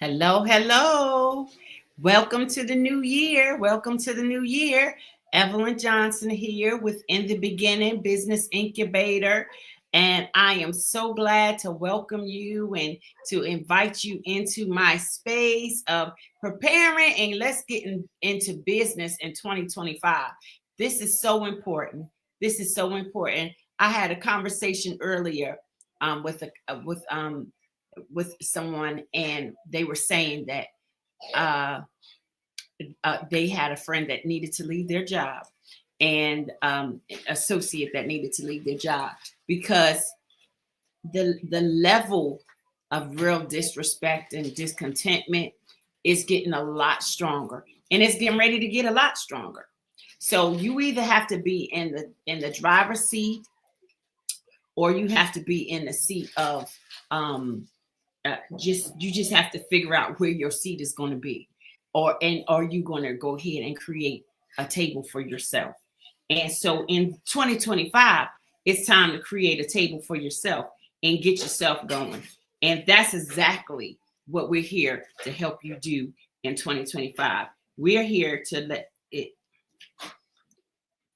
Hello, hello. Welcome to the new year. Welcome to the new year. Evelyn Johnson here with In the Beginning Business Incubator. And I am so glad to welcome you and to invite you into my space of preparing and let's get into business in 2025. This is so important. This is so important. I had a conversation earlier with someone, and they were saying that uh, they had a friend that needed to leave their job and associate that needed to leave their job because the level of real disrespect and discontentment is getting a lot stronger, and it's getting ready to get a lot stronger. So you either have to be in the driver's seat, or you have to be in the seat of you just have to figure out where your seat is going to be, or are you going to go ahead and create a table for yourself? And so in 2025, it's time to create a table for yourself and get yourself going. And that's exactly what we're here to help you do in 2025. We're here to let it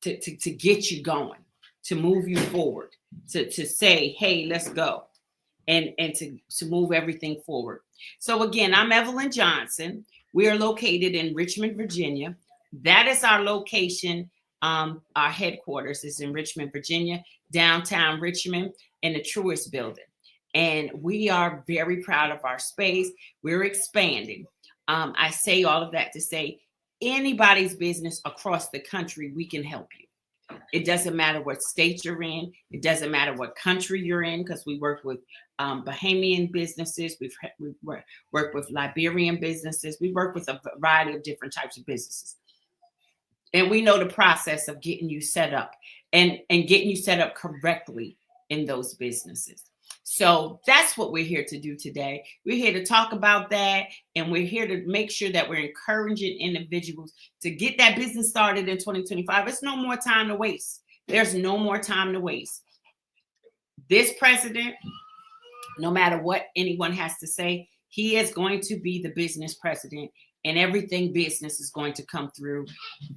to get you going, to move you forward, to say, hey, let's go. And to move everything forward. So again, I'm Evelyn Johnson. We are located in Richmond, Virginia. That is our location. Our headquarters is in Richmond, Virginia, downtown Richmond, in the Truist Building. And we are very proud of our space. We're expanding. I say all of that to say anybody's business across the country, we can help you. It doesn't matter what state you're in. It doesn't matter what country you're in, because we work with Bahamian businesses. We work with Liberian businesses. We work with a variety of different types of businesses. And we know the process of getting you set up and getting you set up correctly in those businesses. So that's what we're here to do today. We're here to talk about that, and we're here to make sure that we're encouraging individuals to get that business started in 2025. It's no more time to waste. There's no more time to waste. This president, no matter what anyone has to say, he is going to be the business president, and everything business is going to come through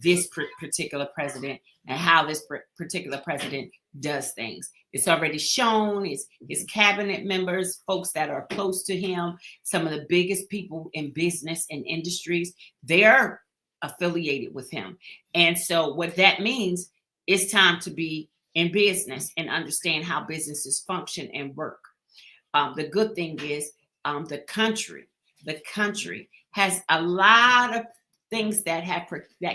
this particular president and how this particular president does things. It's already shown. His cabinet members, folks that are close to him, some of the biggest people in business and industries, they're affiliated with him. And so what that means, it's time to be in business and understand how businesses function and work. The good thing is the country has a lot of things that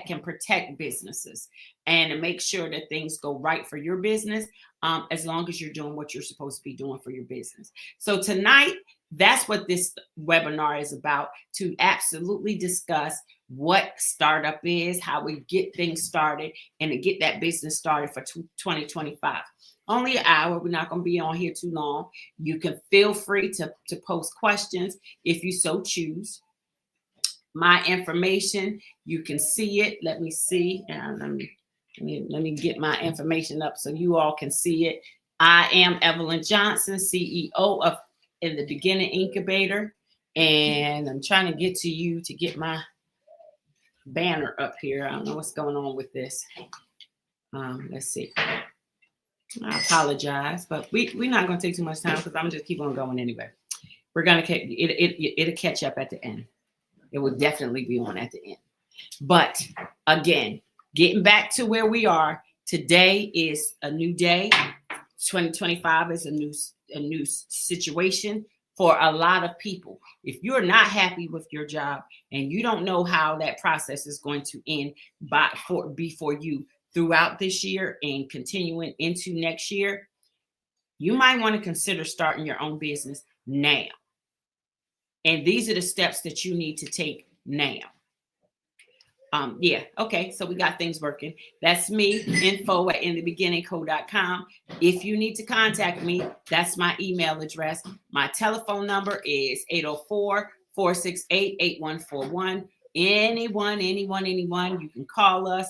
can protect businesses and to make sure that things go right for your business, as long as you're doing what you're supposed to be doing for your business. So tonight, that's what this webinar is about, to absolutely discuss what startup is, how we get things started, and to get that business started for 2025. Only an hour. We're not going to be on here too long. You can feel free to post questions if you so choose. My information, you can see it. Let me see. Let me get my information up so you all can see it. I am Evelyn Johnson, CEO of In the Beginning Incubator, and I'm trying to get to you to get my banner up here. I don't know what's going on with this. Let's see. I apologize, but we're not going to take too much time because I'm just keep on going anyway. We're going to it'll catch up at the end. It will definitely be on at the end. But again, getting back to where we are, today is a new day. 2025 is a new situation for a lot of people. If you're not happy with your job and you don't know how that process is going to end before you throughout this year and continuing into next year, you might want to consider starting your own business now. And these are the steps that you need to take now. Okay, so we got things working. That's me, info@inthebeginningco.com. If you need to contact me, that's my email address. My telephone number is 804-468-8141. Anyone, you can call us.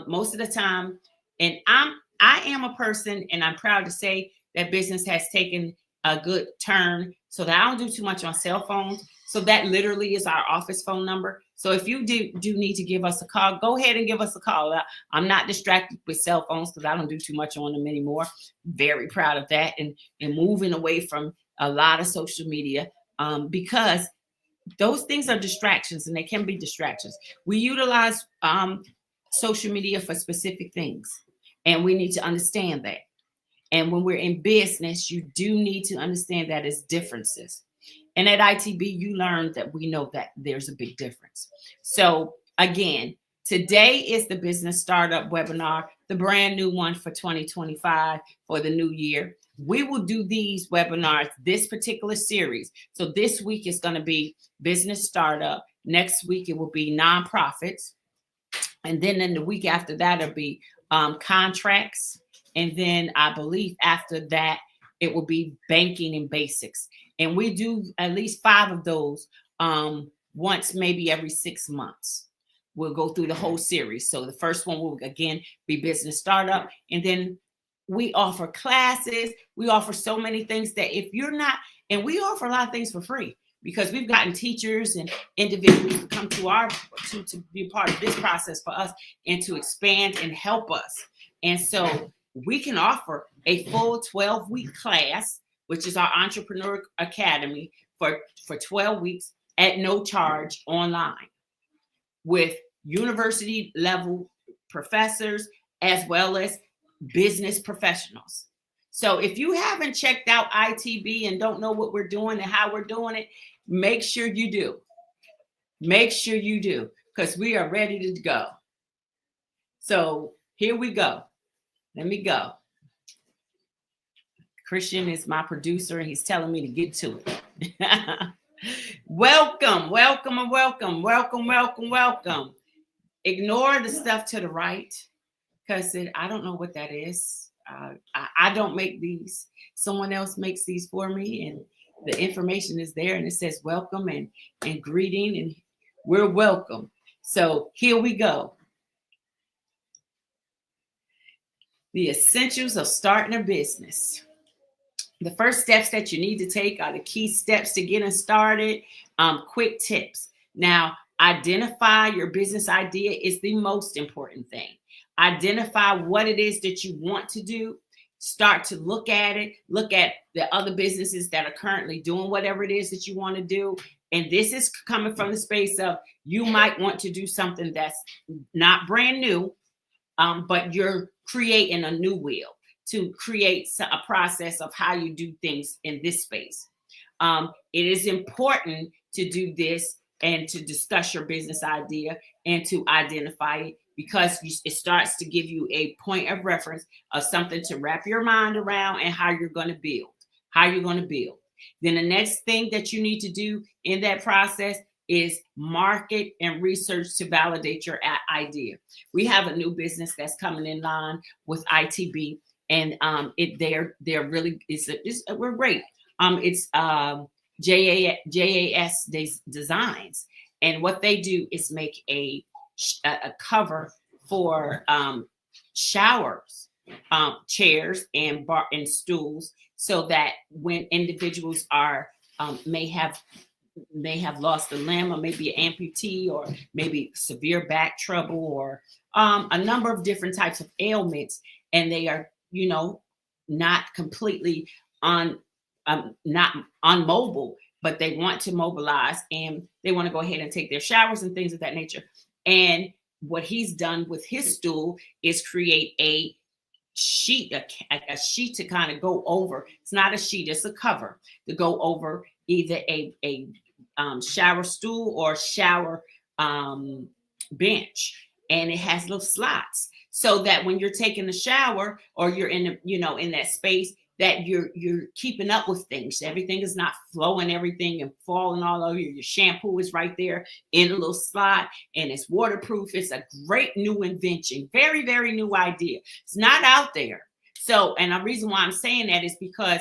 Most of the time, and I am a person, and I'm proud to say that business has taken a good turn so that I don't do too much on cell phones. So that literally is our office phone number. So if you do need to give us a call, go ahead and give us a call. I'm not distracted with cell phones because I don't do too much on them anymore. Very proud of that, and moving away from a lot of social media, because those things are distractions, and they can be distractions. We utilize social media for specific things, and we need to understand that. And when we're in business, you do need to understand that it's differences. And at ITB, you learned that we know that there's a big difference. So again, today is the business startup webinar, the brand new one for 2025 for the new year. We will do these webinars, this particular series. So this week is going to be business startup. Next week, it will be nonprofits. And then in the week after that, it'll be contracts. And then I believe after that, it will be banking and basics. And we do at least 5 of those once, maybe every 6 months. We'll go through the whole series. So the first one will, again, be business startup. And then we offer classes. We offer so many things that if you're not, and we offer a lot of things for free because we've gotten teachers and individuals to come to be part of this process for us and to expand and help us. And so we can offer a full 12-week class, which is our Entrepreneur Academy, for 12 weeks at no charge online with university level professors as well as business professionals. So if you haven't checked out ITB and don't know what we're doing and how we're doing it, make sure you do. Make sure you do, because we are ready to go. So here we go. Let me go. Christian is my producer, and he's telling me to get to it. Welcome, welcome, and welcome, welcome, welcome, welcome. Ignore the stuff to the right, because I don't know what that is. I don't make these. Someone else makes these for me, and the information is there, and it says welcome and greeting, and we're welcome. So here we go. The essentials of starting a business. The first steps that you need to take are the key steps to getting started. Quick tips. Now, identify your business idea is the most important thing. Identify what it is that you want to do. Start to look at it. Look at the other businesses that are currently doing whatever it is that you want to do. And this is coming from the space of you might want to do something that's not brand new, but you're creating a new wheel to create a process of how you do things in this space. It is important to do this and to discuss your business idea and to identify it, because it starts to give you a point of reference of something to wrap your mind around and how you're going to build, Then the next thing that you need to do in that process is market and research to validate your idea. We have a new business that's coming in line with ITB, and they're really we're great. It's JAS Designs, and what they do is make a cover for showers, chairs, and stools, so that when individuals are may have lost a limb, or maybe an amputee, or maybe severe back trouble, or a number of different types of ailments, and they are, not completely not unmobile, but they want to mobilize, and they want to go ahead and take their showers and things of that nature. And what he's done with his stool is create a sheet, a sheet to kind of go over. It's not a sheet, it's a cover to go over either a shower stool or shower bench, and it has little slots, so that when you're taking a shower or you're in in that space, that you're keeping up with things. Everything is not flowing, everything and falling all over you. Your shampoo is right there in a little slot, and it's waterproof. It's a great new invention, very, very new idea. It's not out there. So, and the reason why I'm saying that is because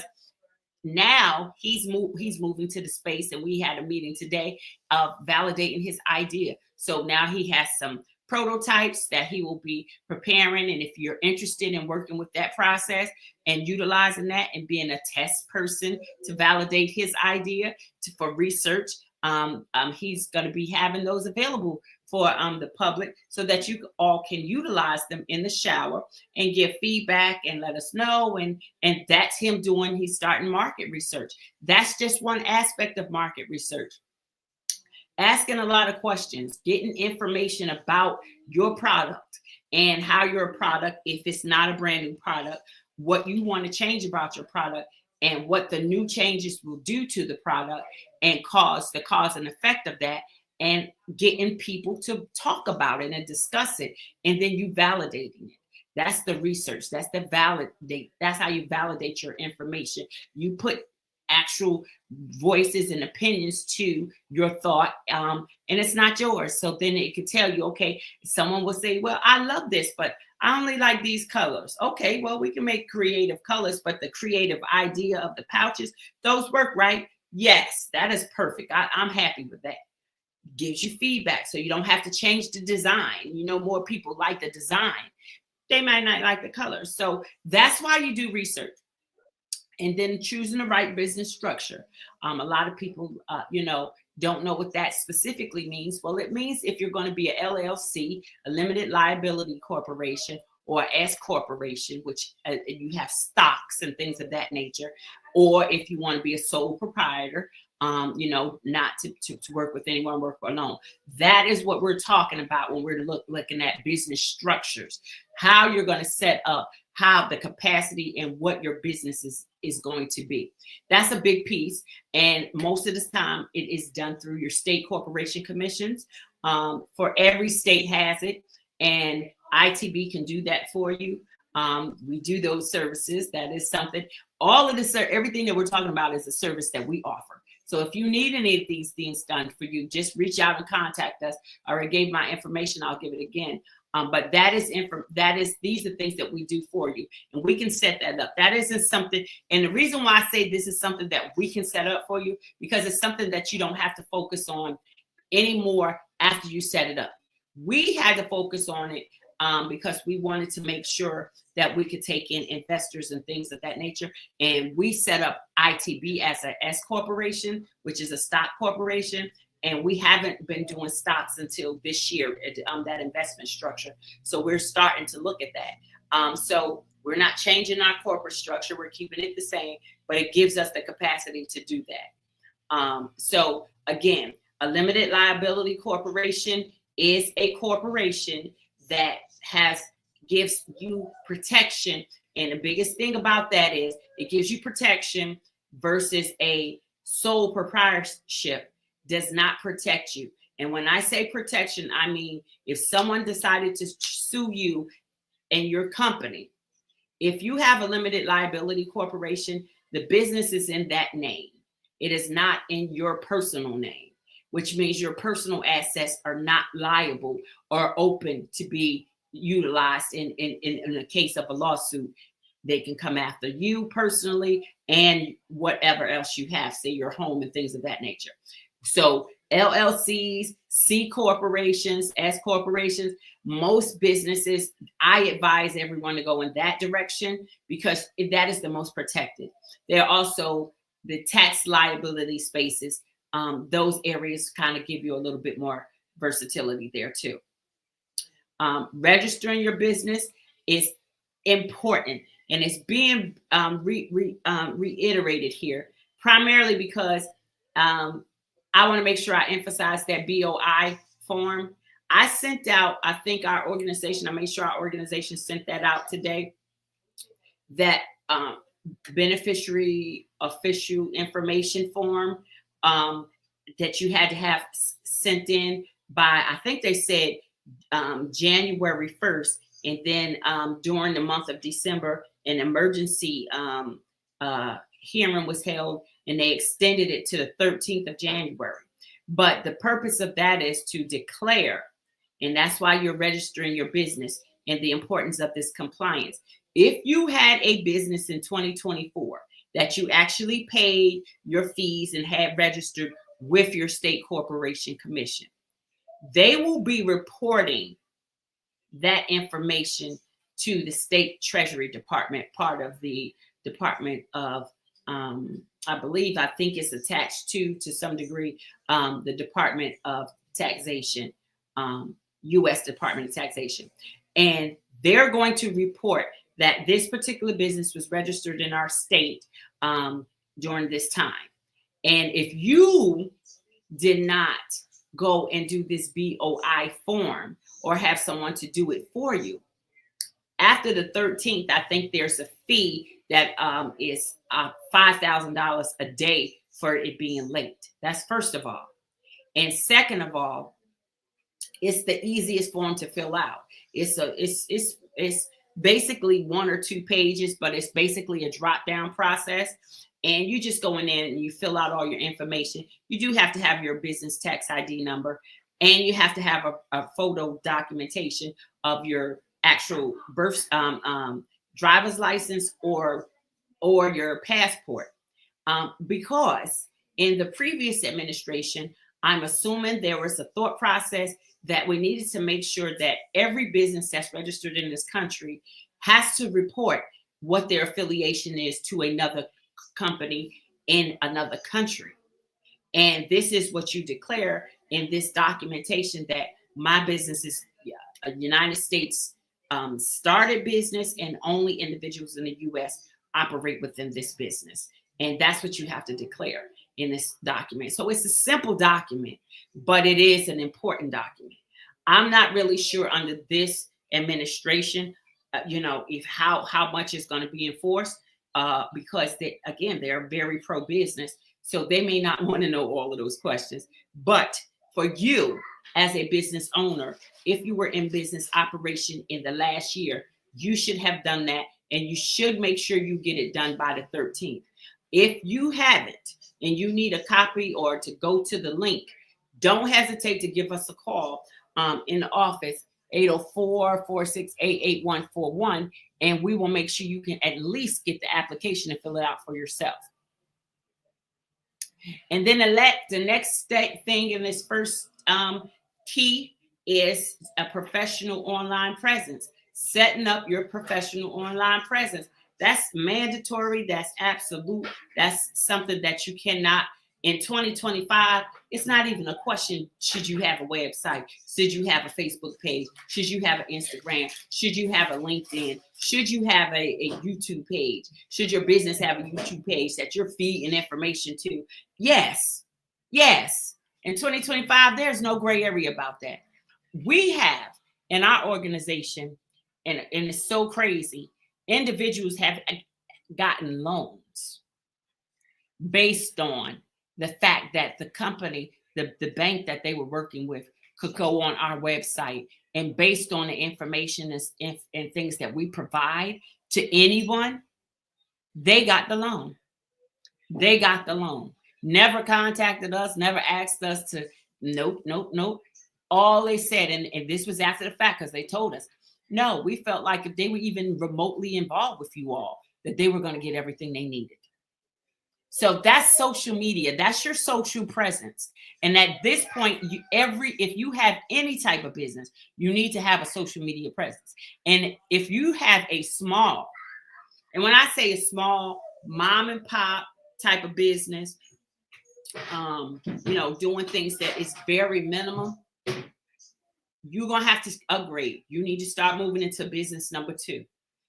now he's moving to the space, and we had a meeting today of validating his idea. So now he has some prototypes that he will be preparing, and if you're interested in working with that process and utilizing that and being a test person to validate his idea for research, He's going to be having those available for the public so that you all can utilize them in the shower and give feedback and let us know. And that's him doing, he's starting market research. That's just one aspect of market research. Asking a lot of questions, getting information about your product and how your product, if it's not a brand new product, what you want to change about your product and what the new changes will do to the product and the cause and effect of that, and getting people to talk about it and discuss it, and then you validating it. That's the research. That's the validate. That's how you validate your information. You put actual voices and opinions to your thought, and it's not yours. So then it could tell you, okay, someone will say, well, I love this, but I only like these colors. Okay, well, we can make creative colors, but the creative idea of the pouches, those work, right? Yes, that is perfect. I'm happy with that. Gives you feedback so you don't have to change the design. You know, more people like the design. They might not like the colors. So that's why you do research. And then choosing the right business structure. A lot of people, don't know what that specifically means. Well, it means if you're going to be a LLC, a limited liability corporation, or S corporation, which you have stocks and things of that nature, or if you want to be a sole proprietor, not to work with anyone, work alone. That is what we're talking about when we're looking at business structures, how you're going to set up, how the capacity and what your business is going to be. That's a big piece. And most of the time it is done through your state corporation commissions. For every state has it, and ITB can do that for you. We do those services. That is something, all of this, everything that we're talking about is a service that we offer. So if you need any of these things done for you, just reach out and contact us. I already gave my information. I'll give it again. But these are things that we do for you, and we can set that up. That isn't something, and the reason why I say this is something that we can set up for you, because it's something that you don't have to focus on anymore after you set it up. We had to focus on it because we wanted to make sure that we could take in investors and things of that nature. And we set up ITB as an S corporation, which is a stock corporation. And we haven't been doing stocks until this year, that investment structure. So we're starting to look at that. So we're not changing our corporate structure. We're keeping it the same, but it gives us the capacity to do that. So again, a limited liability corporation is a corporation that gives you protection. And the biggest thing about that is it gives you protection versus a sole proprietorship does not protect you. And when I say protection, I mean, if someone decided to sue you and your company, if you have a limited liability corporation, the business is in that name. It is not in your personal name, which means your personal assets are not liable or open to be utilized in the case of a lawsuit. They can come after you personally and whatever else you have, say your home and things of that nature. So LLCs, C corporations, S corporations, most businesses, I advise everyone to go in that direction because that is the most protected. There are also the tax liability spaces. Those areas kind of give you a little bit more versatility there too. Registering your business is important, and it's being reiterated here primarily because I want to make sure I emphasize that BOI form. I sent out, I think I made sure our organization sent that out today, that beneficiary official information form that you had to have sent in by, I think they said January 1st. And then during the month of December, an emergency hearing was held, and they extended it to the 13th of January. But the purpose of that is to declare, and that's why you're registering your business and the importance of this compliance. If you had a business in 2024 that you actually paid your fees and had registered with your state corporation commission, they will be reporting that information to the state treasury department, part of the Department of I think it's attached to some degree, the Department of Taxation, U.S. Department of Taxation. And they're going to report that this particular business was registered in our state during this time. And if you did not go and do this BOI form or have someone to do it for you, after the 13th, I think there's a fee that is $5,000 a day for it being late. That's first of all. And second of all, it's the easiest form to fill out. It's basically 1 or 2 pages, but it's basically a drop down process. And you just go in there and you fill out all your information. You do have to have your business tax ID number, and you have to have a photo documentation of your actual birth, driver's license or your passport. Because in the previous administration, I'm assuming there was a thought process that we needed to make sure that every business that's registered in this country has to report what their affiliation is to another company in another country. And this is what you declare in this documentation, that my business is a United States started business, and only individuals in the U.S. operate within this business. And that's what you have to declare in this document. So it's a simple document, but it is an important document. I'm not really sure under this administration, if how much is going to be enforced, because they're very pro-business. So they may not want to know all of those questions. But for you as a business owner, if you were in business operation in the last year, you should have done that, and you should make sure you get it done by the 13th. If you haven't and you need a copy or to go to the link, don't hesitate to give us a call in the office, 804-468-8141, and we will make sure you can at least get the application and fill it out for yourself. And then the next thing in this first key is a professional online presence. Setting up your professional online presence. That's mandatory. That's absolute. That's something that you cannot. In 2025, it's not even a question. Should you have a website? Should you have a Facebook page? Should you have an Instagram? Should you have a LinkedIn? Should you have a YouTube page? Should your business have a YouTube page that you're feeding information to? Yes. In 2025, there's no gray area about that. We have in our organization, and it's so crazy, individuals have gotten loans based on the fact that the company, the bank that they were working with, could go on our website, and based on the information and things that we provide to anyone, they got the loan. Never contacted us, never asked us to, nope. All they said, and this was after the fact, because they told us, no, we felt like if they were even remotely involved with you all, that they were going to get everything they needed. So that's social media. That's your social presence. And at this point, if you have any type of business, you need to have a social media presence. And if you have a small, and when I say a small mom and pop type of business, doing things that is very minimum, you're going to have to upgrade. You need to start moving into business number 2.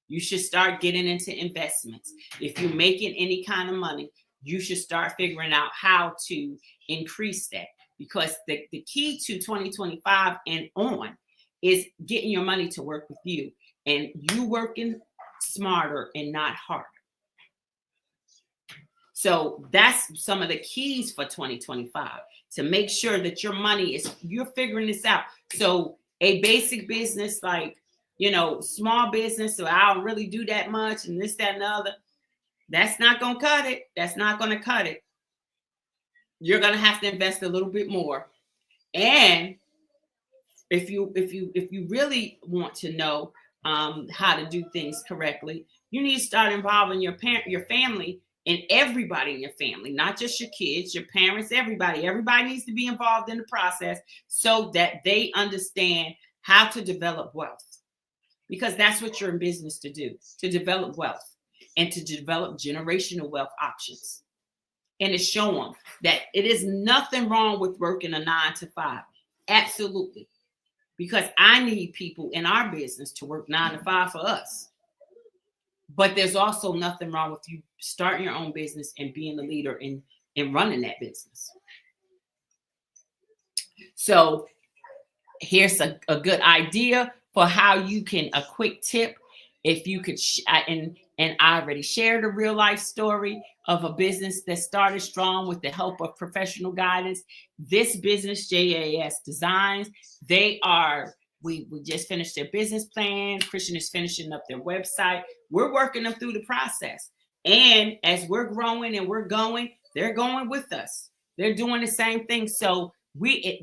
You should start getting into investments. If you're making any kind of money, you should start figuring out how to increase that, because the key to 2025 and on is getting your money to work with you, and you working smarter and not harder. So that's some of the keys for 2025, to make sure that your money you're figuring this out. So a basic business like, small business, so I don't really do that much and this, that, and the other, that's not going to cut it. That's not going to cut it. You're going to have to invest a little bit more. And if you really want to know how to do things correctly, you need to start involving your family, and everybody in your family, not just your kids, your parents, everybody. Everybody needs to be involved in the process so that they understand how to develop wealth, because that's what you're in business to do, to develop wealth. and to develop generational wealth options. And to show them that it is nothing wrong with working a 9 to 5. Absolutely. Because I need people in our business to work 9 to 5 for us. But there's also nothing wrong with you starting your own business and being a leader in running that business. So here's a good idea for how you can, a quick tip. If you could, and I already shared a real life story of a business that started strong with the help of professional guidance. This business, JAS Designs, we just finished their business plan. Christian is finishing up their website. We're working them through the process. And as we're growing and we're going, they're going with us. They're doing the same thing. So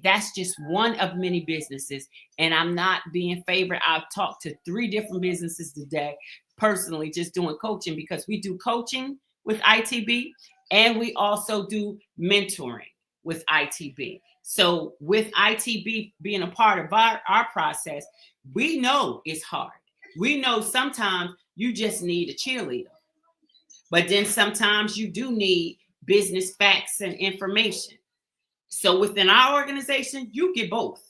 that's just one of many businesses. And I'm not being favored. I've talked to 3 different businesses today, personally, just doing coaching, because we do coaching with ITB and we also do mentoring with ITB. So with ITB being a part of our process, we know it's hard. We know sometimes you just need a cheerleader, but then sometimes you do need business facts and information. So within our organization, you get both.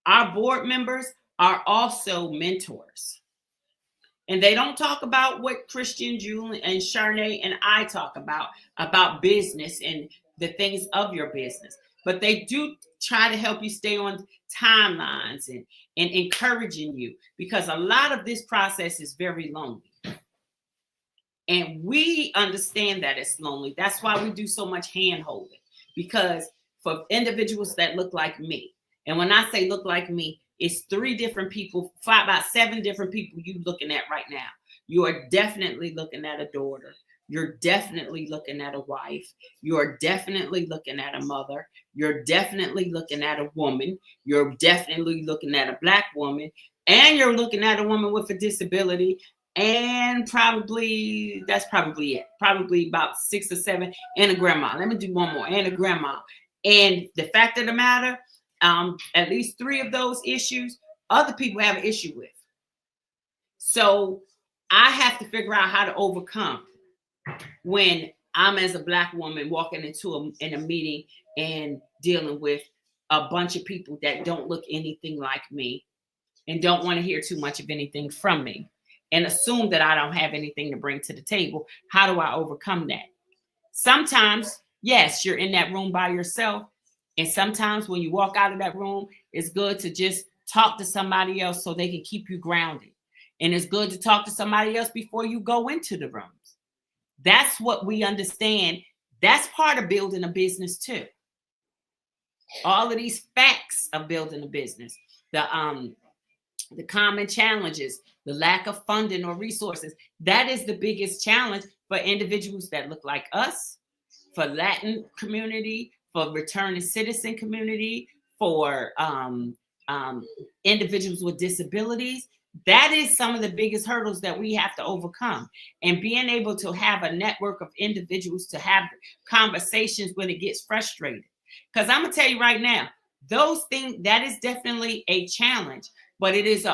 Our board members are also mentors. And they don't talk about what Christian, Julie, and Charnay and I talk about business and the things of your business. But they do try to help you stay on timelines and encouraging you, because a lot of this process is very lonely. And we understand that it's lonely. That's why we do so much hand holding, because for individuals that look like me, and when I say look like me, it's 3 different people, about 7 different people you're looking at right now. You are definitely looking at a daughter. You're definitely looking at a wife. You're definitely looking at a mother. You're definitely looking at a woman. You're definitely looking at a Black woman. And you're looking at a woman with a disability. And that's probably it. Probably about 6 or 7. And a grandma. Let me do one more. And a grandma. And the fact of the matter, at least 3 of those issues, other people have an issue with. So I have to figure out how to overcome when I'm, as a Black woman, walking into a meeting and dealing with a bunch of people that don't look anything like me and don't want to hear too much of anything from me and assume that I don't have anything to bring to the table. How do I overcome that? Sometimes, yes, you're in that room by yourself. And sometimes when you walk out of that room, it's good to just talk to somebody else so they can keep you grounded. And it's good to talk to somebody else before you go into the rooms. That's what we understand. That's part of building a business too. All of these facts of building a business, the common challenges, the lack of funding or resources, that is the biggest challenge for individuals that look like us, for Latin community, for returning citizen community, for individuals with disabilities. That is some of the biggest hurdles that we have to overcome. And being able to have a network of individuals to have conversations when it gets frustrated. Because I'm going to tell you right now, those things, that is definitely a challenge, but it is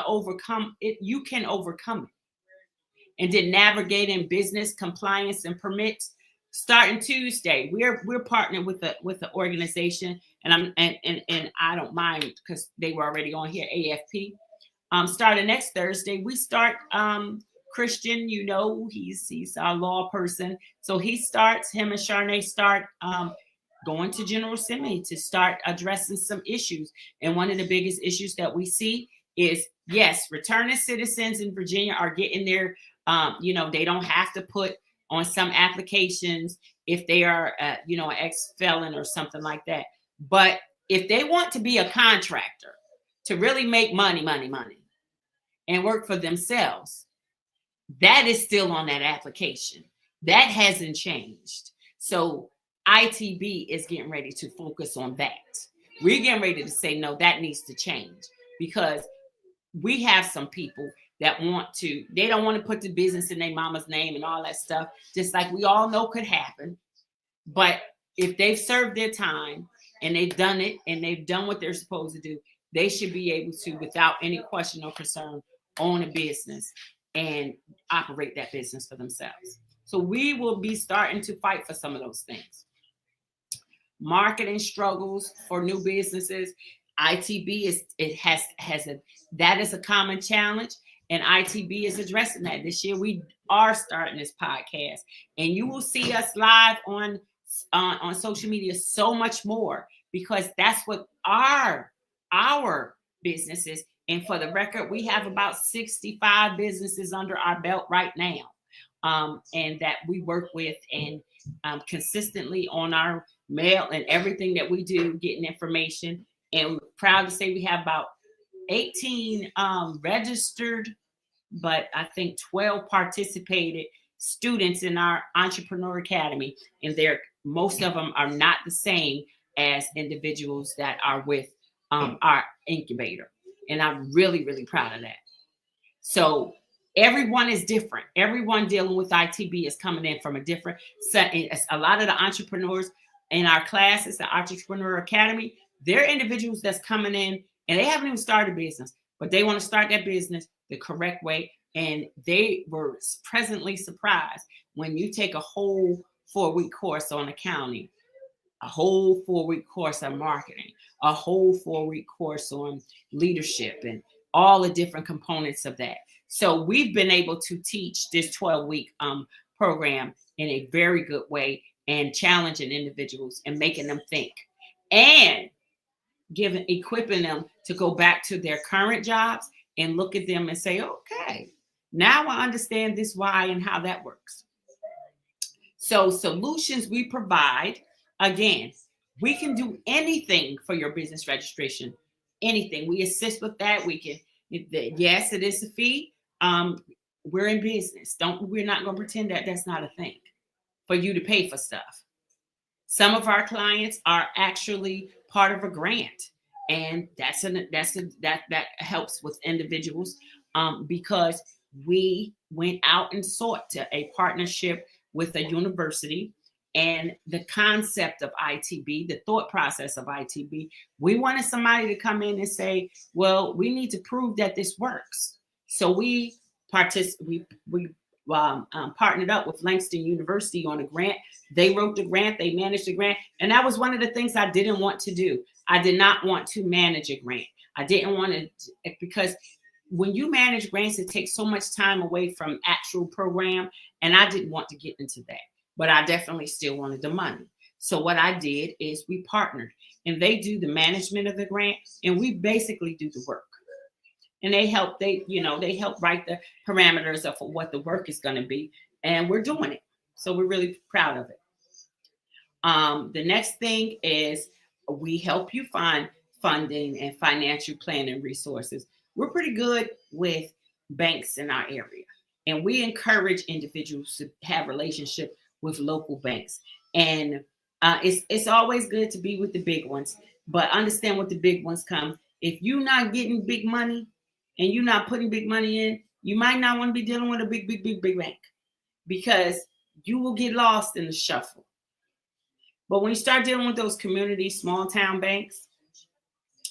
you can overcome it. And then navigating business compliance and permits. Starting Tuesday, we're partnering with the organization, and I don't mind because they were already on here, AFP. Starting next Thursday, we start Christian, he's our law person. So him and Charnay start going to General Assembly to start addressing some issues. And one of the biggest issues that we see is, yes, returning citizens in Virginia are getting their, they don't have to put on some applications if they are, an ex-felon or something like that. But if they want to be a contractor, to really make money, and work for themselves, that is still on that application. That hasn't changed. So ITB is getting ready to focus on that. We're getting ready to say, no, that needs to change, because we have some people that they don't want to put the business in their mama's name and all that stuff, just like we all know could happen. But if they've served their time and they've done it and they've done what they're supposed to do, they should be able to, without any question or concern, own a business and operate that business for themselves. So we will be starting to fight for some of those things. Marketing struggles for new businesses. ITB has a that is a common challenge, and ITB is addressing that. This year we are starting this podcast, and you will see us live on social media so much more, because that's what our business is. And for the record, we have about 65 businesses under our belt right now, and that we work with, and consistently on our mail and everything that we do, getting information. And we're proud to say we have about 18 registered, but I think 12 participated students in our Entrepreneur Academy. And most of them are not the same as individuals that are with our incubator. And I'm really, really proud of that. So everyone is different. Everyone dealing with ITB is coming in from a different set. A lot of the entrepreneurs in our classes, the Entrepreneur Academy, they're individuals that's coming in and they haven't even started a business, but they want to start that business the correct way. And they were pleasantly surprised when you take a whole 4-week course on accounting, a whole 4-week course on marketing, a whole 4-week course on leadership, and all the different components of that. So we've been able to teach this 12-week program in a very good way, and challenging individuals and making them think, and equipping them to go back to their current jobs and look at them and say, okay, now I understand this why and how that works. So solutions we provide, again, we can do anything for your business registration, anything. We assist with that. We can, yes, it is a fee. We're in business. We're not going to pretend that that's not a thing for you to pay for stuff. Some of our clients are actually part of a grant, and that helps with individuals, because we went out and sought a partnership with a university, and the concept of ITB, the thought process of ITB, we wanted somebody to come in and say, well, we need to prove that this works. So we partnered up with Langston University on a grant. They wrote the grant, they managed the grant. And that was one of the things I didn't want to do. I did not want to manage a grant. I didn't want to, because when you manage grants, it takes so much time away from actual program. And I didn't want to get into that, but I definitely still wanted the money. So what I did is we partnered, and they do the management of the grant, and we basically do the work. And they help write the parameters of what the work is going to be. And we're doing it. So we're really proud of it. The next thing is we help you find funding and financial planning resources. We're pretty good with banks in our area, and we encourage individuals to have relationship with local banks. And it's always good to be with the big ones, but understand what the big ones come. If you're not getting big money and you're not putting big money in, you might not want to be dealing with a big bank, because you will get lost in the shuffle. But when you start dealing with those community small town banks,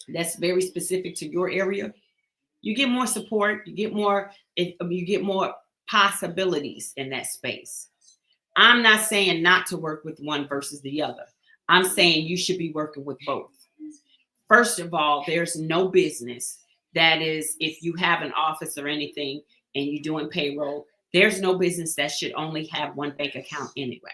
that's very specific to your area, you get more support, you get more possibilities in that space. I'm not saying not to work with one versus the other. I'm saying you should be working with both. First of all, there's no business that is, if you have an office or anything and you're doing payroll, there's no business that should only have one bank account anyway.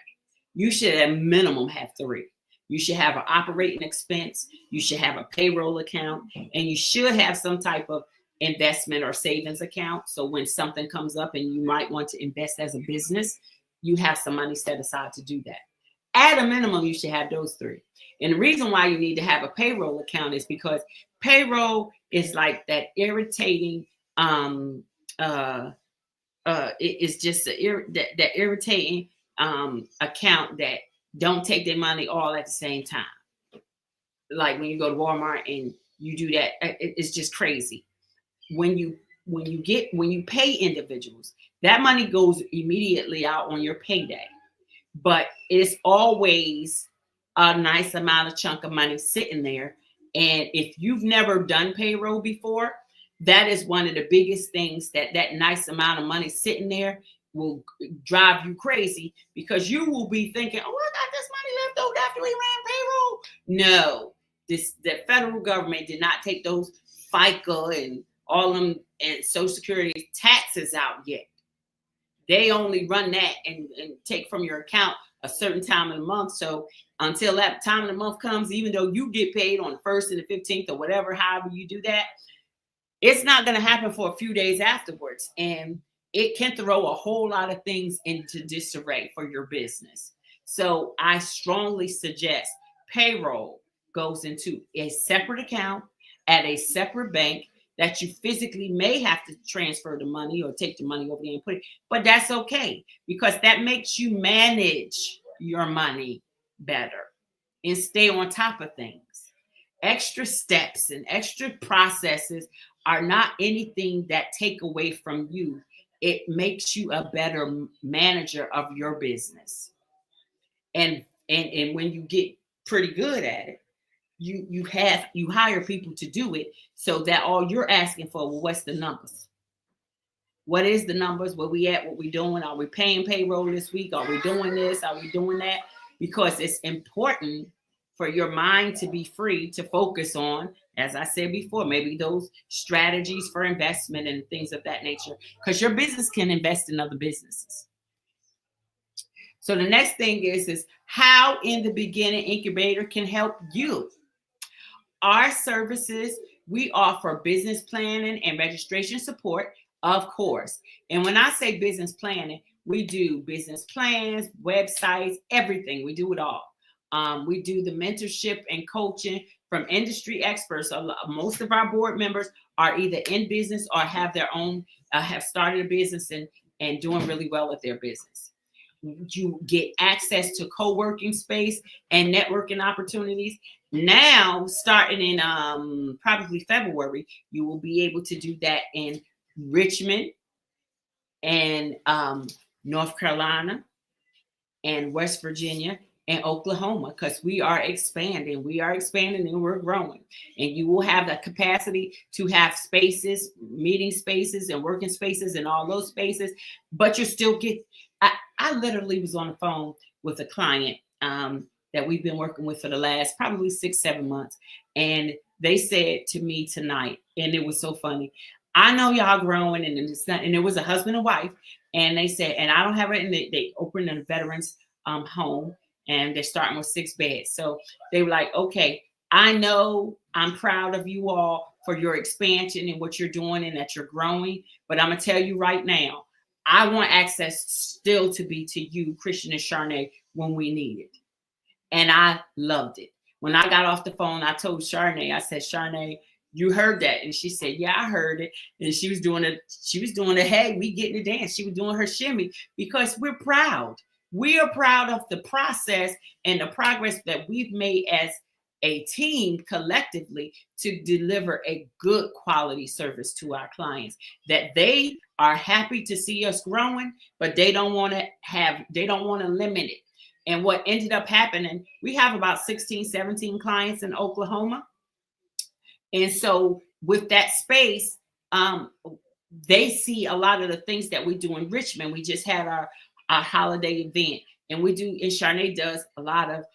You should at minimum have 3. You should have an operating expense. You should have a payroll account, and you should have some type of investment or savings account. So when something comes up and you might want to invest as a business, you have some money set aside to do that. At a minimum, you should have those 3. And the reason why you need to have a payroll account is because payroll is like that irritating, it is just that irritating account that don't take their money all at the same time. Like when you go to Walmart and you do that, it's just crazy. When you pay individuals, that money goes immediately out on your payday, but it's always a nice amount of chunk of money sitting there. And if you've never done payroll before, that is one of the biggest things that nice amount of money sitting there will drive you crazy, because you will be thinking, oh, I got this money left over after we ran payroll. No, the federal government did not take those FICA and all them and Social Security taxes out yet. They only run that and take from your account a certain time of the month. So until that time of the month comes, even though you get paid on the 1st and the 15th or whatever, however you do that, it's not going to happen for a few days afterwards. And it can throw a whole lot of things into disarray for your business. So I strongly suggest payroll goes into a separate account at a separate bank that you physically may have to transfer the money or take the money over there and put it, but that's okay, because that makes you manage your money better and stay on top of things. Extra steps and extra processes are not anything that take away from you. It makes you a better manager of your business. And when you get pretty good at it, you hire people to do it, so that all you're asking for, well, what's the numbers? What is the numbers? Where we at? What we doing? Are we paying payroll this week? Are we doing this? Are we doing that? Because it's important for your mind to be free to focus on, as I said before, maybe those strategies for investment and things of that nature, because your business can invest in other businesses. So the next thing is how in the beginning incubator can help you. Our services, we offer business planning and registration support, of course. And when I say business planning, we do business plans, websites, everything. We do it all. We do the mentorship and coaching from industry experts. Most of our board members are either in business or have their own, have started a business and doing really well with their business. You get access to co-working space and networking opportunities. Now, starting in probably February, you will be able to do that in Richmond and North Carolina and West Virginia and Oklahoma, because we are expanding and we're growing. And you will have the capacity to have spaces, meeting spaces and working spaces and all those spaces, but you still get, I literally was on the phone with a client that we've been working with for the last probably 6-7 months. And they said to me tonight, and it was so funny, I know y'all growing, and it's not, and it was a husband and wife, and they said, and I don't have it, and they opened a veterans home, and they're starting with 6 beds. So they were like, okay, I know I'm proud of you all for your expansion and what you're doing and that you're growing, but I'm gonna tell you right now, I want access still to be to you, Christian and Charnay, when we need it. And I loved it. When I got off the phone, I told Charnay, I said, Charnay, you heard that? And she said, yeah, I heard it. And she was doing a, hey, we getting to dance. She was doing her shimmy, because we're proud. We are proud of the process and the progress that we've made as a team collectively to deliver a good quality service to our clients, that they are happy to see us growing, but they don't want to limit it. And what ended up happening, we have about 16, 17 clients in Oklahoma. And so with that space, they see a lot of the things that we do in Richmond. We just had our holiday event, and we do, and Charnay does a lot of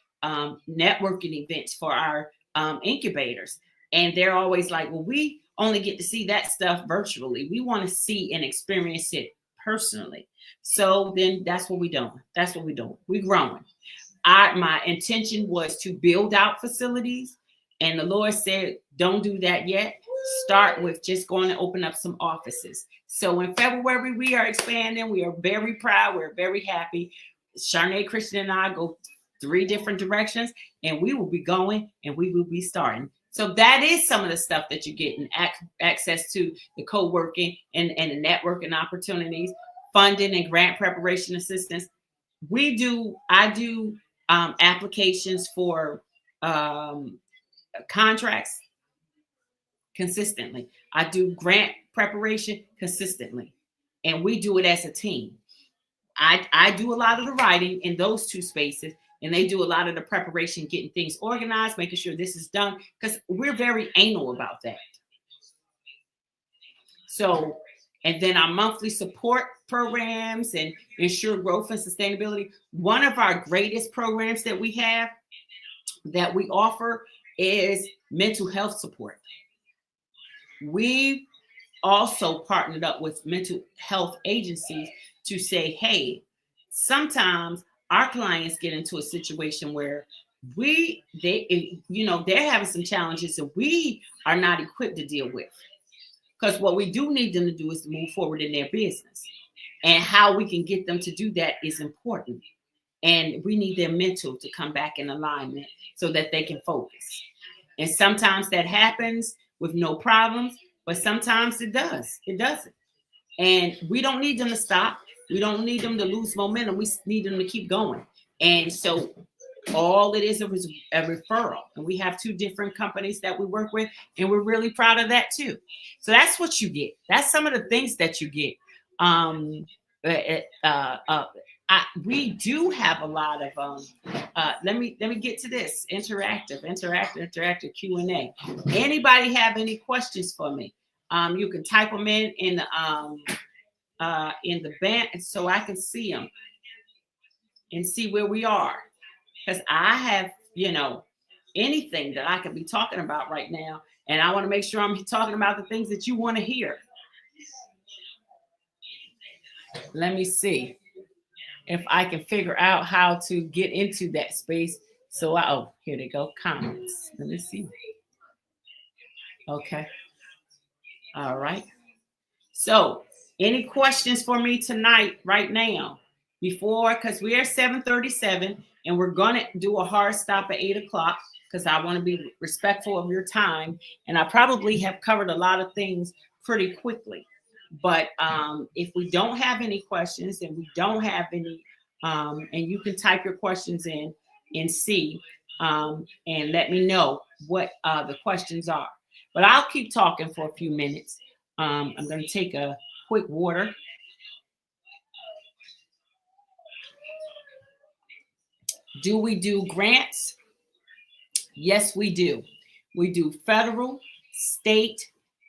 networking events for our incubators. And they're always like, well, we only get to see that stuff virtually. We want to see and experience it personally. So then that's what we're doing. That's what we're doing. We're growing. My intention was to build out facilities, and the Lord said, don't do that yet. Start with just going to open up some offices. So in February, we are expanding. We are very proud. We're very happy. Charnay, Christian, and I go 3 different directions, and we will be going and we will be starting. So that is some of the stuff that you're getting access to, the co-working and the networking opportunities, funding and grant preparation assistance. I do applications for contracts consistently. I do grant preparation consistently, and we do it as a team. I do a lot of the writing in those 2 spaces, and they do a lot of the preparation, getting things organized, making sure this is done, because we're very anal about that. So, and then our monthly support programs and ensure growth and sustainability. One of our greatest programs that we have that we offer is mental health support. We also partnered up with mental health agencies to say, hey, sometimes our clients get into a situation where they're having some challenges that we are not equipped to deal with. Because what we do need them to do is to move forward in their business. And how we can get them to do that is important. And we need their mental to come back in alignment so that they can focus. And sometimes that happens with no problems, but sometimes it does. It doesn't. And we don't need them to stop. We don't need them to lose momentum. We need them to keep going. And so all it is a referral. And we have 2 different companies that we work with, and we're really proud of that too. So that's what you get. That's some of the things that you get. We do have a lot of let me get to this interactive Q&A. Anybody have any questions for me? You can type them in the band so I can see them and see where we are, because I have anything that I could be talking about right now, and I want to make sure I'm talking about the things that you want to hear. Let me see if I can figure out how to get into that space. So here they go, comments. Let me see. Okay. All right. So any questions for me tonight, right now, because we are 7:37 and we're going to do a hard stop at 8 o'clock because I want to be respectful of your time. And I probably have covered a lot of things pretty quickly. But if we don't have any questions and we don't have any, and you can type your questions in and see and let me know what the questions are. But I'll keep talking for a few minutes. I'm going to take a quick water. Do we do grants? Yes, we do. We do federal, state,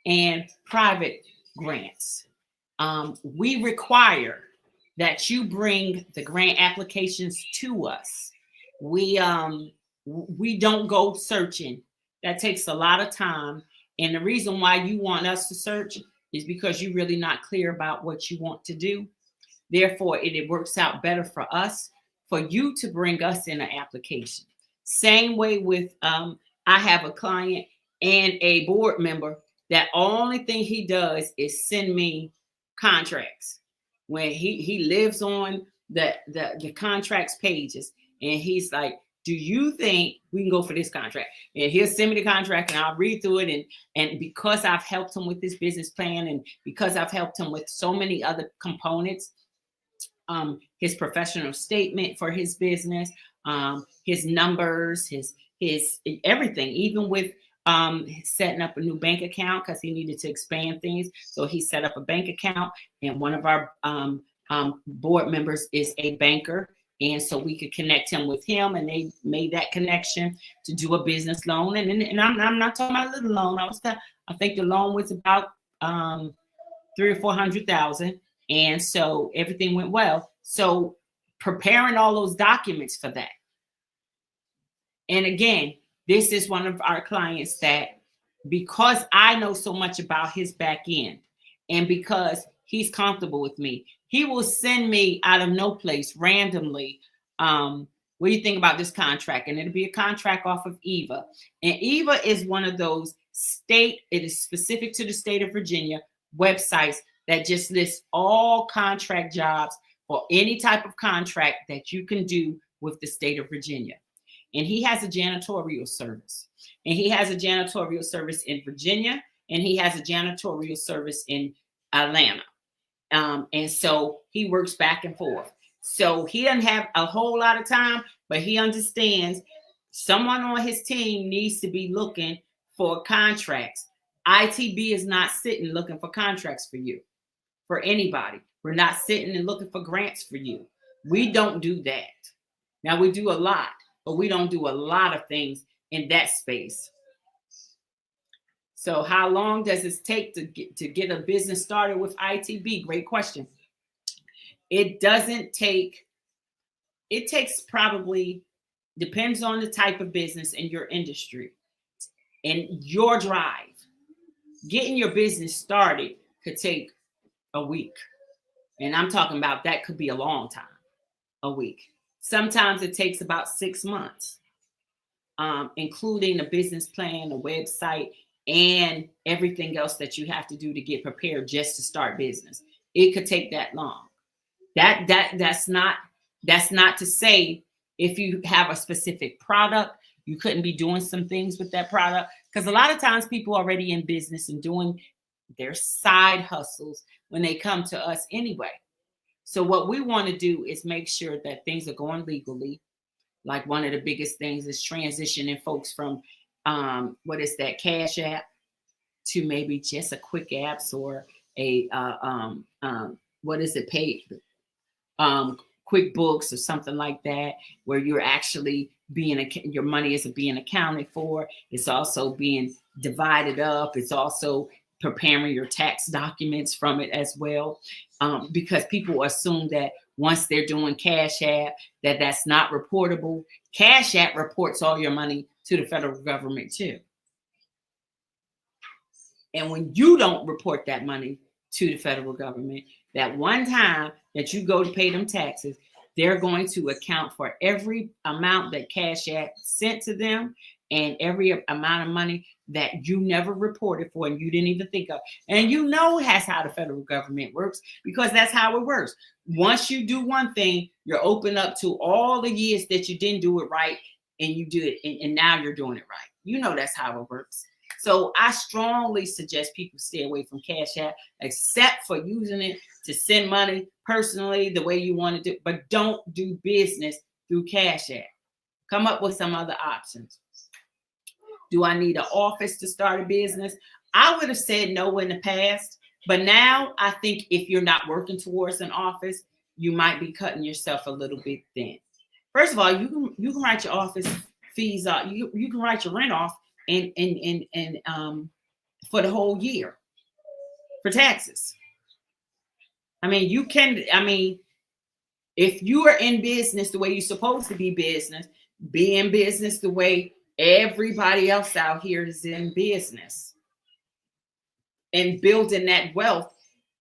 and private grants. We require that you bring the grant applications to us. We don't go searching. That takes a lot of time. And the reason why you want us to search is because you're really not clear about what you want to do. Therefore, it works out better for us, for you to bring us in an application. Same way with, I have a client and a board member that only thing he does is send me contracts. When he lives on the contracts pages, and he's like, do you think we can go for this contract? And he'll send me the contract and I'll read through it. And because I've helped him with this business plan, and because I've helped him with so many other components, his professional statement for his business, his numbers, his everything, even with setting up a new bank account because he needed to expand things. So he set up a bank account, and one of our board members is a banker. And so we could connect him with him, and they made that connection to do a business loan. And I'm not talking about a little loan. I think the loan was about $300,000 or $400,000. And so everything went well. So preparing all those documents for that. And again, this is one of our clients that, because I know so much about his back end, and because he's comfortable with me, he will send me out of no place randomly, what do you think about this contract? And it'll be a contract off of EVA. And EVA is one of those it is specific to the state of Virginia websites that just lists all contract jobs or any type of contract that you can do with the state of Virginia. And he has a janitorial service. And he has a janitorial service in Virginia, and he has a janitorial service in Atlanta. And so he works back and forth. So he doesn't have a whole lot of time, but he understands someone on his team needs to be looking for contracts. ITB is not sitting looking for contracts for you, for anybody. We're not sitting and looking for grants for you. We don't do that. Now, we do a lot, but we don't do a lot of things in that space. So how long does it take to get a business started with ITB? Great question. It doesn't take, it takes probably, depends on the type of business and your industry and your drive. Getting your business started could take a week. And I'm talking about that could be a long time, a week. Sometimes it takes about 6 months, including a business plan, a website, and everything else that you have to do to get prepared just to start business. It could take that long. That's not to say if you have a specific product, you couldn't be doing some things with that product. Because a lot of times people are already in business and doing their side hustles when they come to us anyway. So what we want to do is make sure that things are going legally. Like one of the biggest things is transitioning folks from what is that, Cash App, to maybe just a Quick Apps or a what is it, paid QuickBooks or something like that, where you're actually being, your money isn't being accounted for. It's also being divided up. It's also preparing your tax documents from it as well, because people assume that once they're doing Cash App, that's not reportable. Cash App reports all your money to the federal government too. And when you don't report that money to the federal government, that one time that you go to pay them taxes, they're going to account for every amount that Cash App sent to them and every amount of money that you never reported for and you didn't even think of. And you know that's how the federal government works, because that's how it works. Once you do one thing, you're open up to all the years that you didn't do it right, and you do it, and now you're doing it right. You know that's how it works. So I strongly suggest people stay away from Cash App, except for using it to send money personally the way you want to do, but don't do business through Cash App. Come up with some other options. Do I need an office to start a business? I would have said no in the past, but now I think if you're not working towards an office, you might be cutting yourself a little bit thin. First of all, you can write your office fees off. You can write your rent off and for the whole year for taxes. I mean, you can. I mean, if you are in business the way you're supposed to be in business the way everybody else out here is in business, and building that wealth,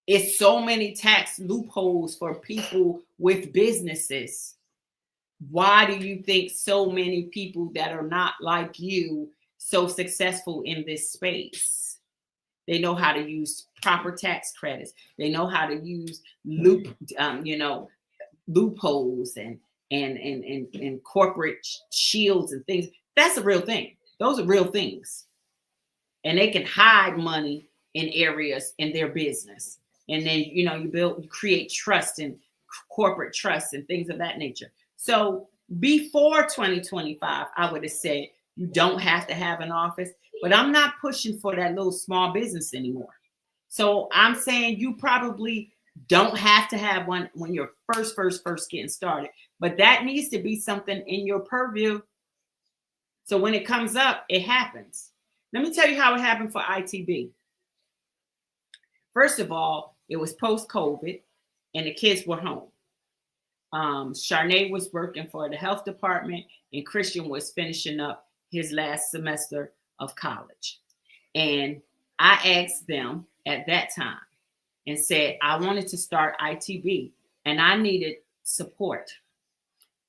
it's so many tax loopholes for people with businesses. Why do you think so many people that are not like you so successful in this space? They know how to use proper tax credits. They know how to use loopholes and corporate shields and things. That's a real thing. Those are real things. And they can hide money in areas in their business. And then, you create trust and corporate trust and things of that nature. So before 2025, I would have said you don't have to have an office, but I'm not pushing for that little small business anymore. So I'm saying you probably don't have to have one when you're first getting started, but that needs to be something in your purview. So when it comes up, it happens. Let me tell you how it happened for ITB. First of all, it was post-COVID and the kids were home. Charnay was working for the health department and Christian was finishing up his last semester of college. And I asked them at that time and said, I wanted to start ITB and I needed support.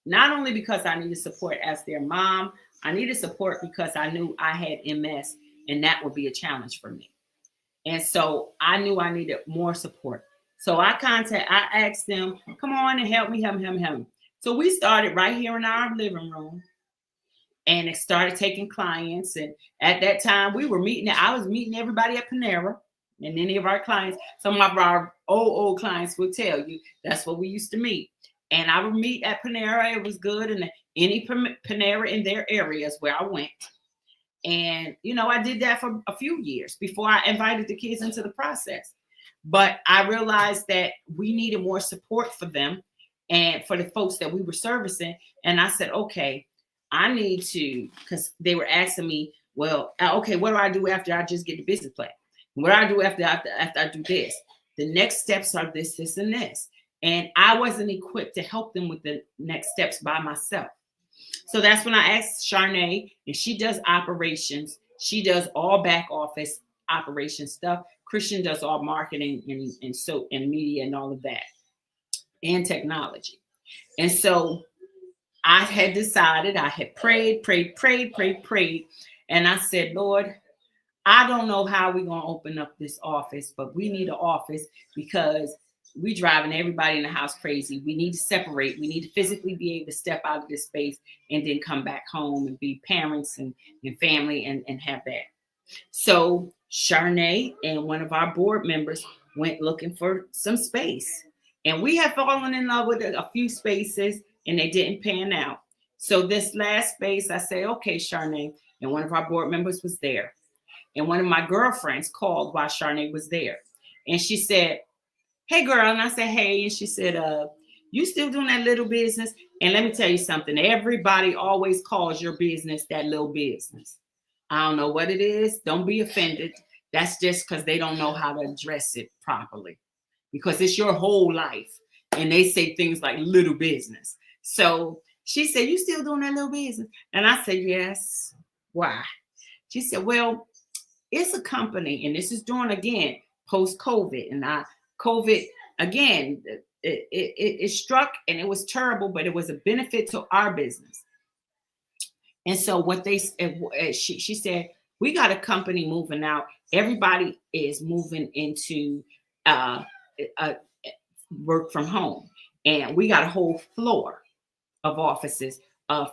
Not only because I needed support as their mom, I needed support because I knew I had MS and that would be a challenge for me. And so I knew I needed more support. So I asked them, come on and help me. So we started right here in our living room and it started taking clients. And at that time I was meeting everybody at Panera, and any of our clients, some of our old clients will tell you that's what we used to meet. And I would meet at Panera. It was good. And any Panera in their areas where I went. And, I did that for a few years before I invited the kids into the process. But I realized that we needed more support for them and for the folks that we were servicing. And I said, okay, I need to, because they were asking me, Well, okay, what do I do after I just get the business plan? What do I do after I do this? The next steps are this, and this. And I wasn't equipped to help them with the next steps by myself. So that's when I asked Charnay, and she does operations. She does all back office operation stuff. Christian does all marketing and media and all of that, and technology. And so I had decided, I had prayed, and I said, Lord, I don't know how we're going to open up this office, but we need an office because we driving everybody in the house crazy. We need to separate. We need to physically be able to step out of this space and then come back home and be parents and family and have that. So Charnay and one of our board members went looking for some space. And we had fallen in love with a few spaces and they didn't pan out. So this last space, I said, okay, Charnay. And one of our board members was there. And one of my girlfriends called while Charnay was there. And she said, hey, girl. And I said, hey. And she said, you still doing that little business? And let me tell you something. Everybody always calls your business that little business. I don't know what it is. Don't be offended. That's just because they don't know how to address it properly. Because it's your whole life. And they say things like little business. So she said, you still doing that little business? And I said, yes. Why? She said, well, it's a company. And this is during, again, post-COVID. And COVID, again, it struck and it was terrible, but it was a benefit to our business. And so what she said, we got a company moving out. Everybody is moving into work from home. And we got a whole floor of offices,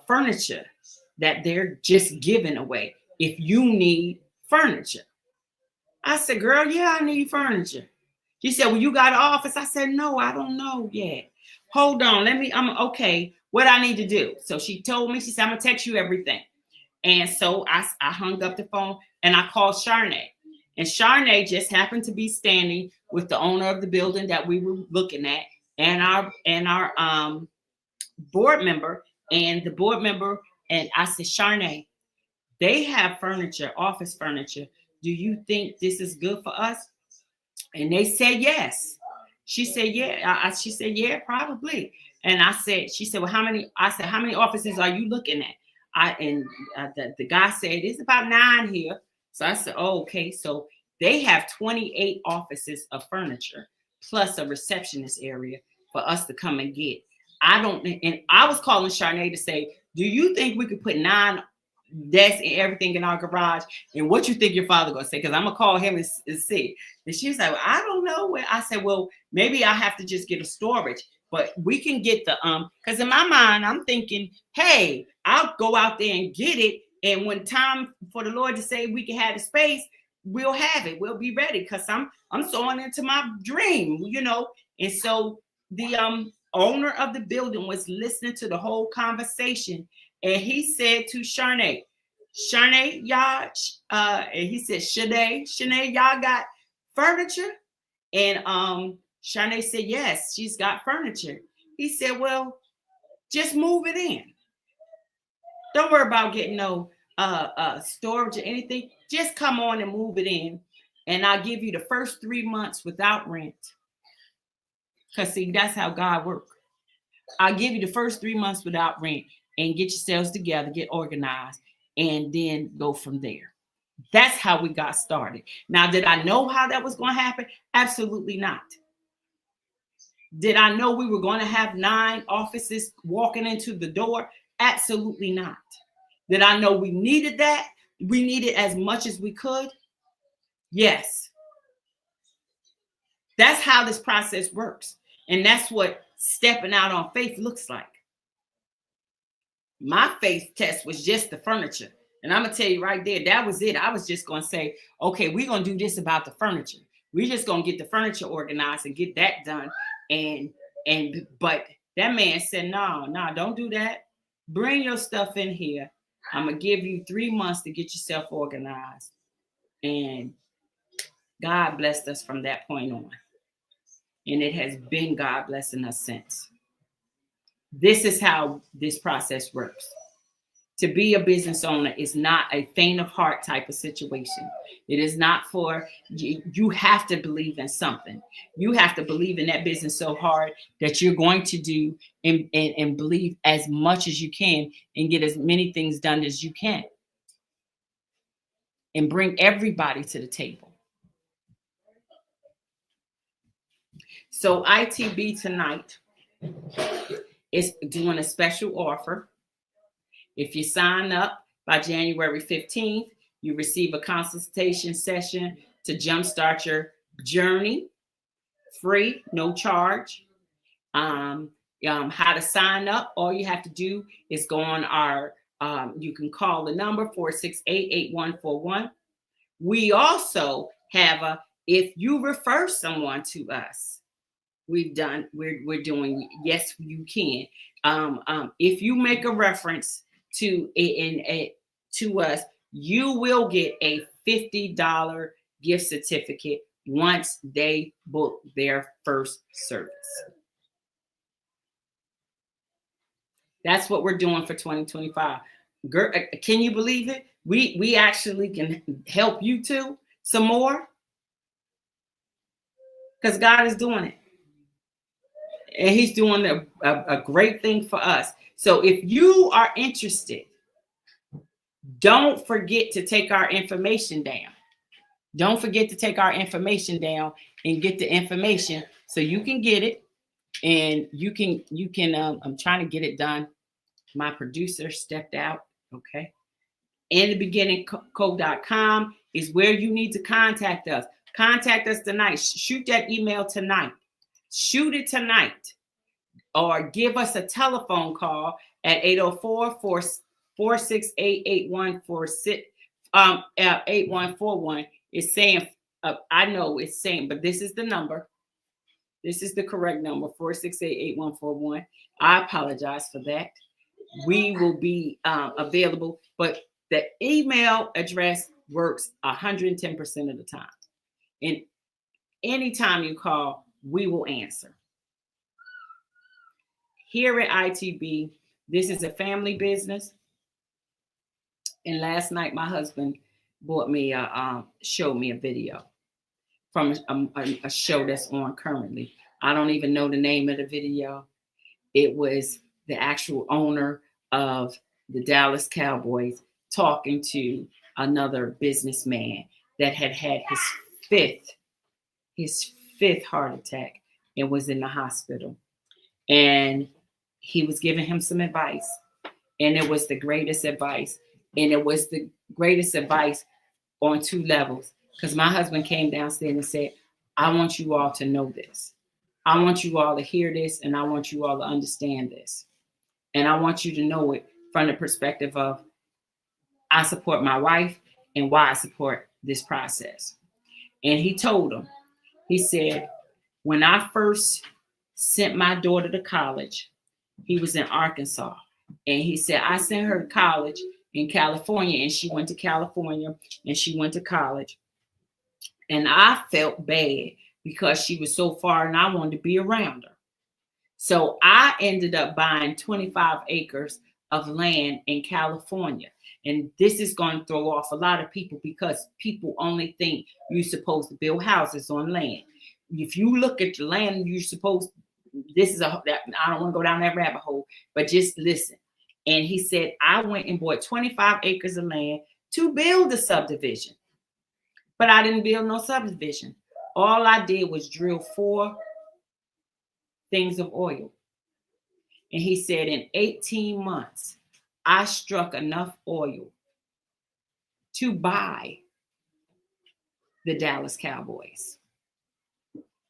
furniture that they're just giving away if you need furniture. I said, girl, yeah, I need furniture. She said, well, you got an office? I said, no, I don't know yet. Hold on, I'm okay. What I need to do? So she told me, she said, I'm gonna text you everything. And so I hung up the phone and I called Charnay. And Charnay just happened to be standing with the owner of the building that we were looking at and our board member. And the board member, and I said, Charnay, they have furniture, office furniture. Do you think this is good for us? And they said yes. She said, yeah. She said, yeah, probably. And she said, well, how many offices are you looking at? The guy said, it's about 9 here. So I said, oh, okay. So they have 28 offices of furniture plus a receptionist area for us to come and get. And I was calling Charnay to say, do you think we could put 9 desks and everything in our garage? And what you think your father gonna say? Because I'm gonna call him and see. And she was like, well, I don't know. I said, well, maybe I have to just get a storage, but we can get the because in my mind, I'm thinking, hey, I'll go out there and get it. And when time for the Lord to say we can have the space, we'll have it. We'll be ready because I'm sowing into my dream, And so the owner of the building was listening to the whole conversation. And he said to Charnay, y'all, and he said, Shanae, y'all got furniture? And Charnay said, yes, she's got furniture. He said, well, just move it in. Don't worry about getting no storage or anything. Just come on and move it in. And I'll give you the first 3 months without rent. Because see, that's how God works. I'll give you the first 3 months without rent and get yourselves together, get organized, and then go from there. That's how we got started. Now, did I know how that was going to happen? Absolutely not. Did I know we were going to have 9 offices walking into the door? Absolutely not. Did I know we needed that? We needed as much as we could? Yes. That's how this process works. And that's what stepping out on faith looks like. My faith test was just the furniture. And I'm going to tell you right there, that was it. I was just going to say, okay, we're going to do this about the furniture. We're just going to get the furniture organized and get that done. But that man said, no, don't do that. Bring your stuff in here. I'm going to give you 3 months to get yourself organized. And God blessed us from that point on. And it has been God blessing us since. This is how this process works. To be a business owner is not a faint of heart type of situation. It is not for you. You have to believe in something. You have to believe in that business so hard that you're going to do and believe as much as you can and get as many things done as you can and bring everybody to the table. So ITB tonight is doing a special offer. If you sign up by January 15th, you receive a consultation session to jumpstart your journey, free, no charge. How to sign up, all you have to do is go on our, you can call the number 468-8141. We also have if you refer someone to us, we're doing, yes, you can. If you make a reference to us, you will get a $50 gift certificate once they book their first service. That's what we're doing for 2025. Girl, can you believe it? We actually can help you too some more, because God is doing it. And he's doing a great thing for us. So if you are interested, don't forget to take our information down. Don't forget to take our information down and get the information so you can get it. And you can, I'm trying to get it done. My producer stepped out. Okay. In the beginning, co.com is where you need to contact us. Contact us tonight. Shoot that email tonight. Shoot it tonight. Or give us a telephone call at 804-468-8146. 8141. It's saying, I know it's saying, but this is the number. This is the correct number, 468-8141. I apologize for that. We will be available, but the email address works 110% of the time. And anytime you call, we will answer. Here at ITB, this is a family business. And last night, my husband bought me showed me a video from a show that's on currently. I don't even know the name of the video. It was the actual owner of the Dallas Cowboys talking to another businessman that had his fifth heart attack and was in the hospital. And he was giving him some advice. And it was the greatest advice. And it was the greatest advice on two levels. Because my husband came downstairs and said, I want you all to know this. I want you all to hear this, and I want you all to understand this. And I want you to know it from the perspective of I support my wife and why I support this process. And he told him, he said, when I first sent my daughter to college, he was in Arkansas. And he said, I sent her to college in California, and she went to California and she went to college. And I felt bad because she was so far and I wanted to be around her. So I ended up buying 25 acres of land in California. And this is going to throw off a lot of people because people only think you're supposed to build houses on land. If you look at the land, you're supposed, I don't want to go down that rabbit hole, but just listen. And he said, I went and bought 25 acres of land to build a subdivision. But I didn't build no subdivision. All I did was drill 4 things of oil. And he said, in 18 months, I struck enough oil to buy the Dallas Cowboys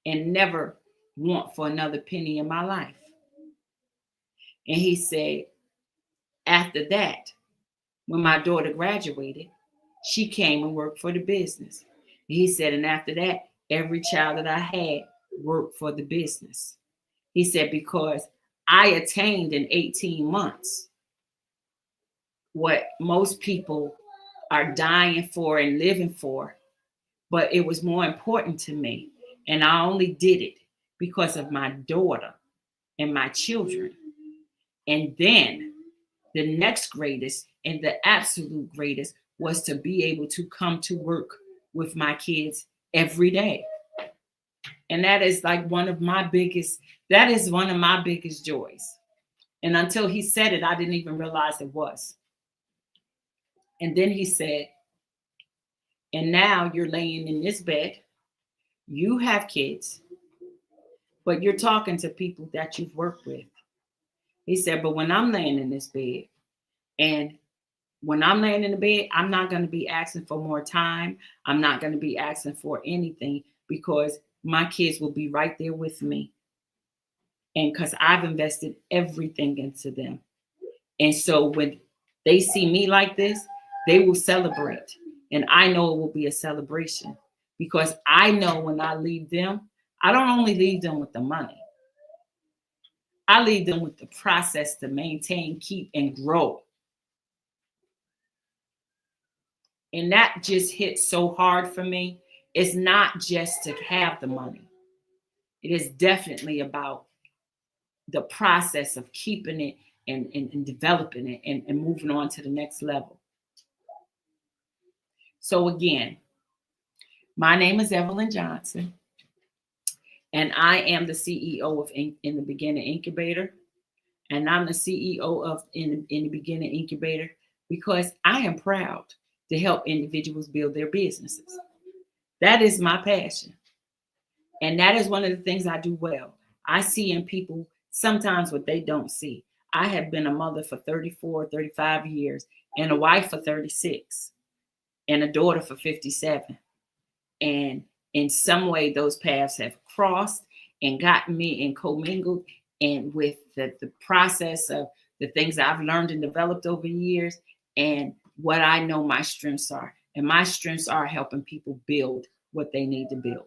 and never want for another penny in my life. And he said, after that, when my daughter graduated, she came and worked for the business. And he said, and after that, every child that I had worked for the business. He said, because I attained in 18 months what most people are dying for and living for, but it was more important to me. And I only did it because of my daughter and my children. And then the next greatest And the absolute greatest was to be able to come to work with my kids every day. And that is like one of my biggest joys. And until he said it, I didn't even realize it was. And then he said, and now you're laying in this bed, you have kids, but you're talking to people that you've worked with. He said, but when I'm laying in this bed, and when I'm laying in the bed, I'm not going to be asking for more time. I'm not going to be asking for anything, because my kids will be right there with me. And because I've invested everything into them. And so when they see me like this, they will celebrate. And I know it will be a celebration, because I know when I leave them, I don't only leave them with the money. I leave them with the process to maintain, keep, and grow. And that just hit so hard for me. It's not just to have the money. It is definitely about the process of keeping it and developing it and moving on to the next level. So again, my name is Evelyn Johnson, and I am the CEO of In the Beginning Incubator. And I'm the CEO of In the Beginning Incubator because I am proud to help individuals build their businesses. That is my passion. And that is one of the things I do well. I see in people sometimes what they don't see. I have been a mother for 34, 35 years, and a wife for 36, and a daughter for 57. And in some way, those paths have crossed and gotten me and commingled. And with the process of the things I've learned and developed over years, and what I know my strengths are. And my strengths are helping people build what they need to build.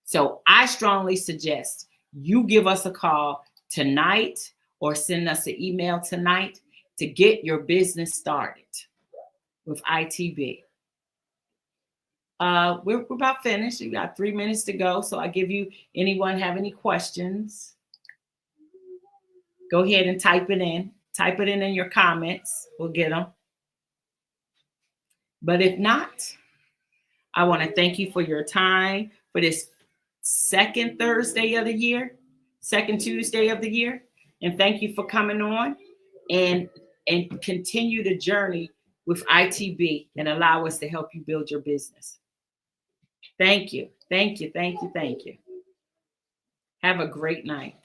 So I strongly suggest you give us a call tonight or send us an email tonight to get your business started with ITB. We're about finished. You got 3 minutes to go. So I give you, anyone have any questions? Go ahead and type it in. Type it in your comments. We'll get them. But if not, I want to thank you for your time for this second Thursday of the year, second Tuesday of the year. And thank you for coming on and continue the journey with ITB and allow us to help you build your business. Thank you. Thank you. Thank you. Thank you. Have a great night.